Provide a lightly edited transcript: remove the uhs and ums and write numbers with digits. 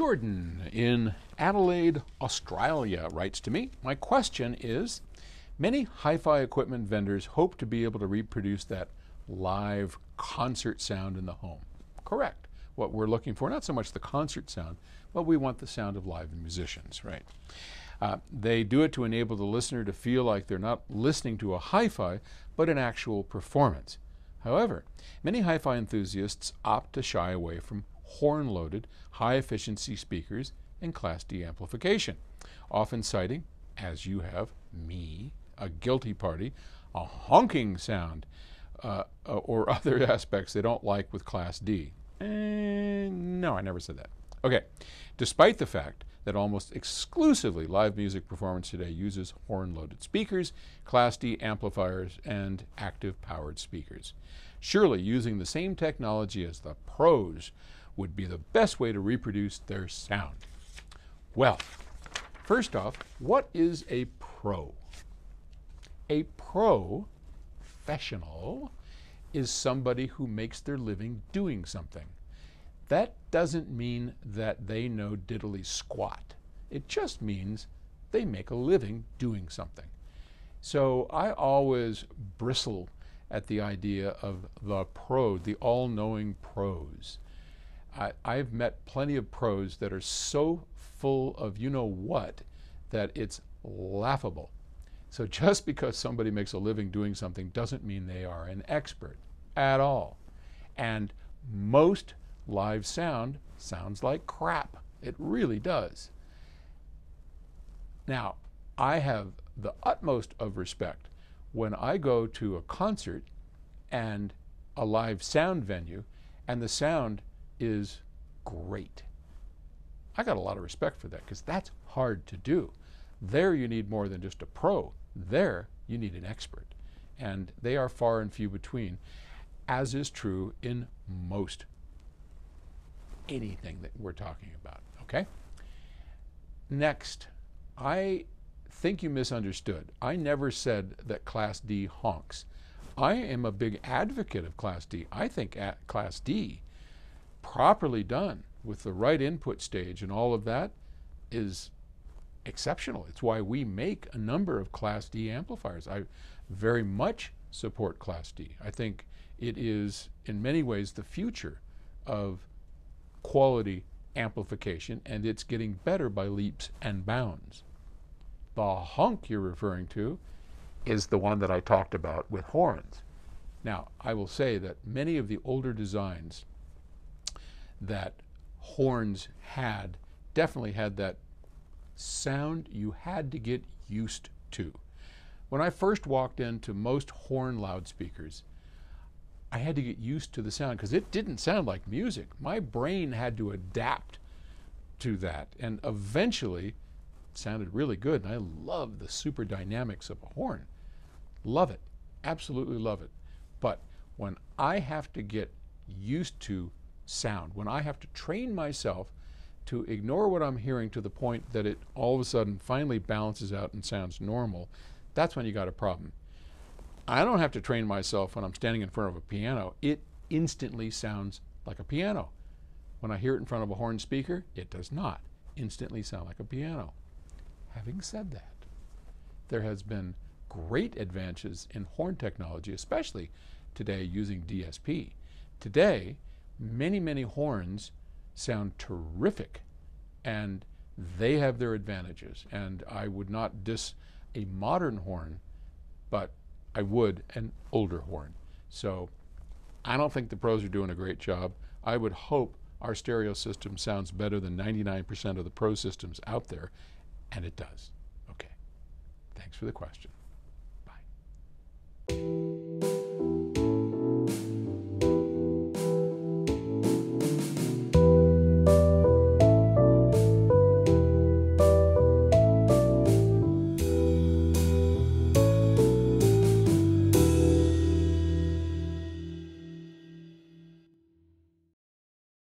Jordan in Adelaide, Australia writes to me, my question is, many hi-fi equipment vendors hope to be able to reproduce that live concert sound in the home. Correct. What we're looking for, not so much the concert sound, but we want the sound of live musicians, right? They do it to enable the listener to feel like they're not listening to a hi-fi, but an actual performance. However, many hi-fi enthusiasts opt to shy away from horn-loaded, high-efficiency speakers and Class D amplification, often citing, as you have, me, a guilty party, a honking sound, or other aspects they don't like with Class D. No, I never said that. Okay, despite the fact that almost exclusively live music performance today uses horn-loaded speakers, Class D amplifiers, and active-powered speakers. Surely using the same technology as the pros would be the best way to reproduce their sound. Well, first off, what is a pro? A professional is somebody who makes their living doing something. That doesn't mean that they know diddly squat. It just means they make a living doing something. So I always bristle at the idea of the pro, the all-knowing pros. I've met plenty of pros that are so full of you-know-what that it's laughable. So just because somebody makes a living doing something doesn't mean they are an expert at all. And most live sound sounds like crap. It really does. Now, I have the utmost of respect when I go to a concert and a live sound venue and the sound is great. I got a lot of respect for that because that's hard to do. There you need more than just a pro. There you need an expert. And they are far and few between, as is true in most anything that we're talking about, okay? Next, I think you misunderstood. I never said that Class D honks. I am a big advocate of Class D. I think Class D, properly done with the right input stage and all of that, is exceptional. It's why we make a number of Class D amplifiers. I very much support Class D. I think it is, in many ways, the future of quality amplification, and it's getting better by leaps and bounds. The honk you're referring to is the one that I talked about with horns. Now, I will say that many of the older designs that horns had definitely had that sound you had to get used to. When I first walked into most horn loudspeakers, I had to get used to the sound because it didn't sound like music. My brain had to adapt to that, and eventually it sounded really good. And I love the super dynamics of a horn. Love it, absolutely love it. But when I have to get used to sound, when I have to train myself to ignore what I'm hearing to the point that it all of a sudden finally balances out and sounds normal, that's when you got a problem. I don't have to train myself when I'm standing in front of a piano. It instantly sounds like a piano. When I hear it in front of a horn speaker, it does not instantly sound like a piano. Having said that, there has been great advances in horn technology, especially today using DSP. Today, many horns sound terrific, and they have their advantages. And I would not diss a modern horn, but I would an older horn. So I don't think the pros are doing a great job. I would hope our stereo system sounds better than 99% of the pro systems out there, and it does. Okay, thanks for the question.